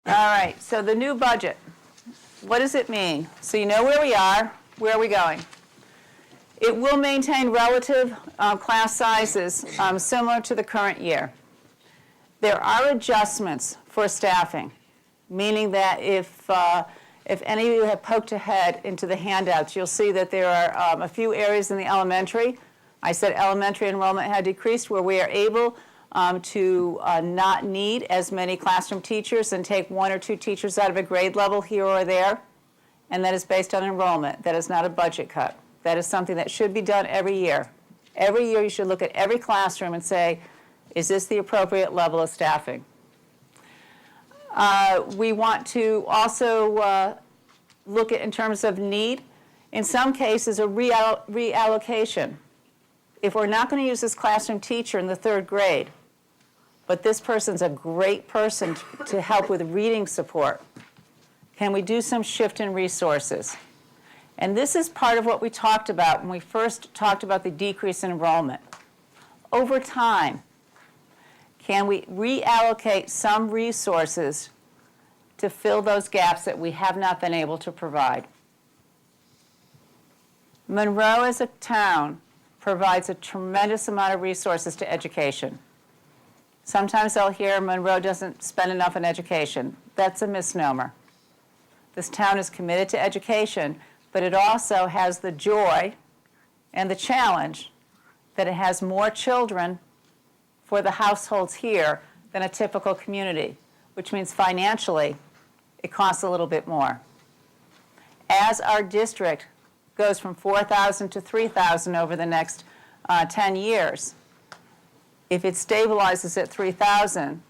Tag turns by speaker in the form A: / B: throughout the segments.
A: All right, so the new budget, what does it mean? So you know where we are, where are we going? It will maintain relative class sizes similar to the current year. There are adjustments for staffing, meaning that if any of you have poked ahead into the handouts, you'll see that there are a few areas in the elementary. I said elementary enrollment had decreased where we are able to not need as many classroom teachers and take one or two teachers out of a grade level here or there, and that is based on enrollment. That is not a budget cut. That is something that should be done every year. Every year you should look at every classroom and say, is this the appropriate level of staffing? We want to also look at, in terms of need, in some cases, a reallocation. If we're not going to use this classroom teacher in the third grade, but this person's a great person to help with reading support, can we do some shift in resources? And this is part of what we talked about when we first talked about the decrease in enrollment. Over time, can we reallocate some resources to fill those gaps that we have not been able to provide? Monroe as a town provides a tremendous amount of resources to education. Sometimes I'll hear Monroe doesn't spend enough on education. That's a misnomer. This town is committed to education, but it also has the joy and the challenge that it has more children for the households here than a typical community, which means financially it costs a little bit more. As our district goes from 4,000 to 3,000 over the next 10 years, if it stabilizes at 3,000,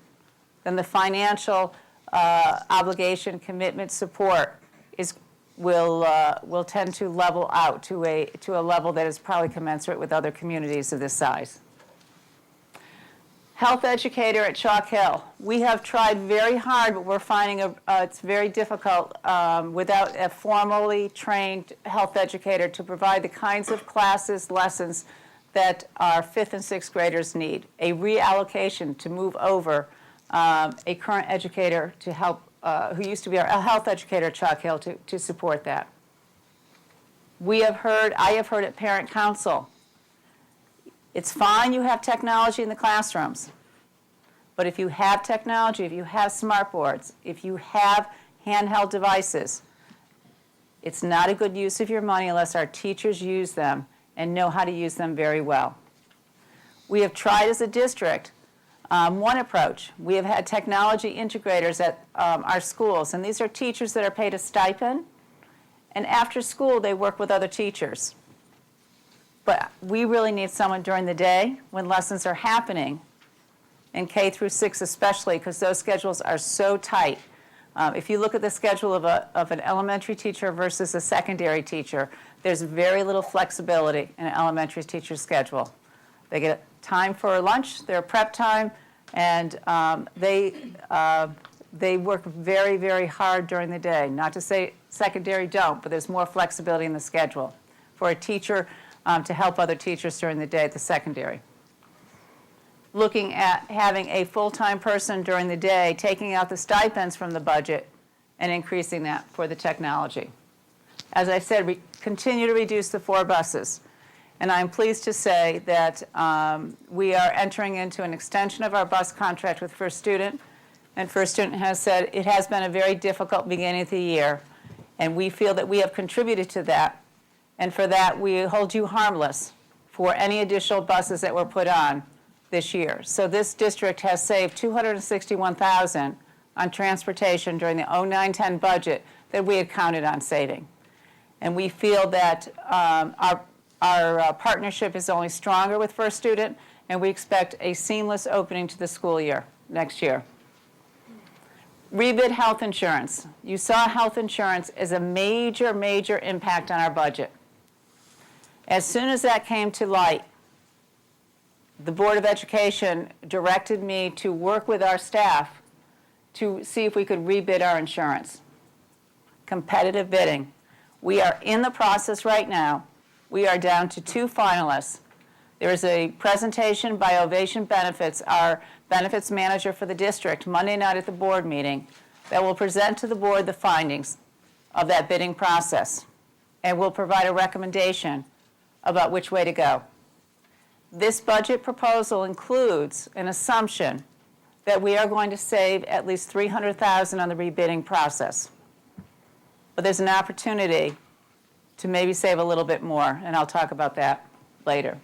A: then the financial obligation, commitment, support will tend to level out to a level that is probably commensurate with other communities of this size. Health educator at Chalk Hill. We have tried very hard, but we're finding it's very difficult without a formally trained health educator to provide the kinds of classes, lessons that our 5th and 6th graders need. A reallocation to move over a current educator to help, who used to be a health educator at Chalk Hill to support that. I have heard at parent council, it's fine you have technology in the classrooms, but if you have technology, if you have smart boards, if you have handheld devices, it's not a good use of your money unless our teachers use them and know how to use them very well. We have tried as a district one approach. We have had technology integrators at our schools, and these are teachers that are paid a stipend, and after school they work with other teachers. But we really need someone during the day when lessons are happening, in K through 6 especially, because those schedules are so tight. If you look at the schedule of an elementary teacher versus a secondary teacher, there's very little flexibility in an elementary teacher's schedule. They get time for lunch, their prep time, and they work very, very hard during the day. Not to say secondary don't, but there's more flexibility in the schedule for a teacher to help other teachers during the day at the secondary. Looking at having a full-time person during the day, taking out the stipends from the budget and increasing that for the technology. As I said, we continue to reduce the 4 buses. And I'm pleased to say that we are entering into an extension of our bus contract with First Student. And First Student has said it has been a very difficult beginning of the year. And we feel that we have contributed to that. And for that, we hold you harmless for any additional buses that were put on this year. So this district has saved $261,000 on transportation during the 09-10 budget that we had counted on saving. And we feel that our partnership is only stronger with First Student, and we expect a seamless opening to the school year next year. Rebid health insurance. You saw health insurance as a major, major impact on our budget. As soon as that came to light, the Board of Education directed me to work with our staff to see if we could rebid our insurance. Competitive bidding. We are in the process right now. We are down to 2 finalists. There is a presentation by Ovation Benefits, our benefits manager for the district, Monday night at the board meeting, that will present to the board the findings of that bidding process and will provide a recommendation about which way to go. This budget proposal includes an assumption that we are going to save at least $300,000 on the rebidding process. But there's an opportunity to maybe save a little bit more, and I'll talk about that later.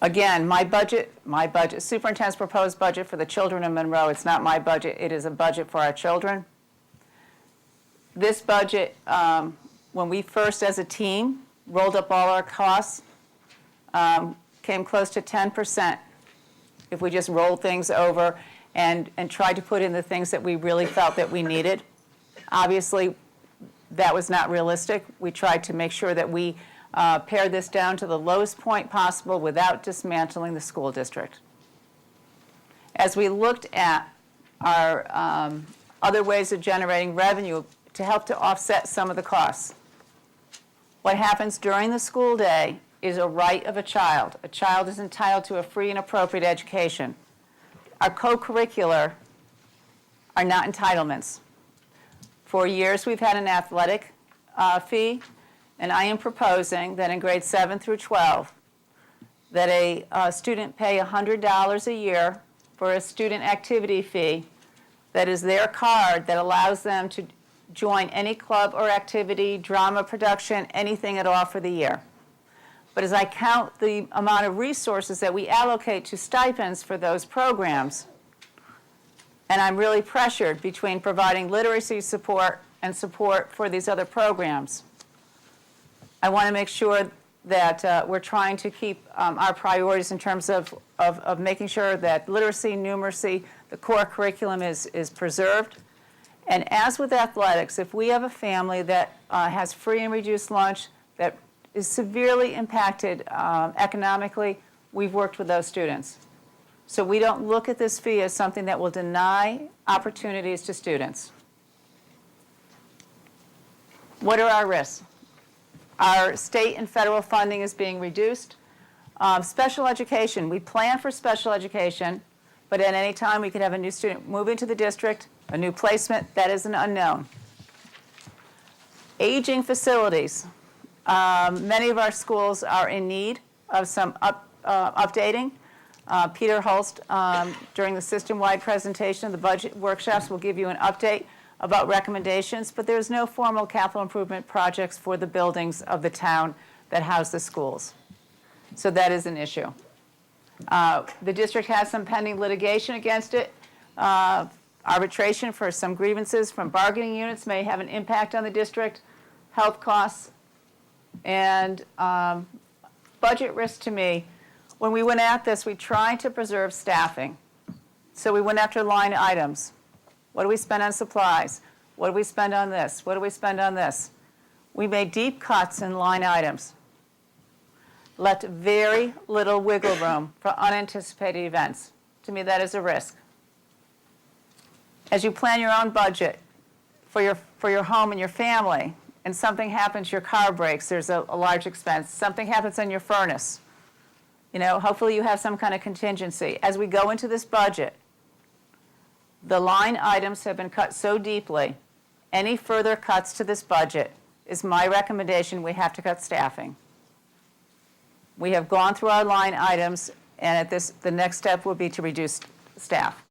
A: Again, my budget, superintendent's proposed budget for the children in Monroe, it's not my budget, it is a budget for our children. This budget, when we first as a team rolled up all our costs, came close to 10% if we just rolled things over and tried to put in the things that we really felt that we needed. Obviously, that was not realistic. We tried to make sure that we pared this down to the lowest point possible without dismantling the school district. As we looked at our other ways of generating revenue to help to offset some of the costs, what happens during the school day is a right of a child. A child is entitled to a free and appropriate education. Our co-curricular are not entitlements. For years, we've had an athletic fee, and I am proposing that in grades 7 through 12, that a student pay $100 a year for a student activity fee that is their card that allows them to join any club or activity, drama production, anything at all for the year. But as I count the amount of resources that we allocate to stipends for those programs, and I'm really pressured between providing literacy support and support for these other programs, I want to make sure that we're trying to keep our priorities in terms of making sure that literacy, numeracy, the core curriculum is preserved. And as with athletics, if we have a family that has free and reduced lunch, that is severely impacted economically, we've worked with those students. So we don't look at this fee as something that will deny opportunities to students. What are our risks? Our state and federal funding is being reduced. Special education, we plan for special education, but at any time we could have a new student move into the district, a new placement, that is an unknown. Aging facilities. Many of our schools are in need of some updating. Peter Holst, during the system-wide presentation of the budget workshops, will give you an update about recommendations, but there's no formal capital improvement projects for the buildings of the town that house the schools. So that is an issue. The district has some pending litigation against it. Arbitration for some grievances from bargaining units may have an impact on the district, health costs, and budget risk to me. When we went at this, we tried to preserve staffing. So we went after line items. What do we spend on supplies? What do we spend on this? What do we spend on this? We made deep cuts in line items, left very little wiggle room for unanticipated events. To me, that is a risk. As you plan your own budget for your home and your family, and something happens, your car breaks, there's a large expense, something happens on your furnace, hopefully you have some kind of contingency. As we go into this budget, the line items have been cut so deeply, any further cuts to this budget is my recommendation we have to cut staffing. We have gone through our line items, and the next step will be to reduce staff.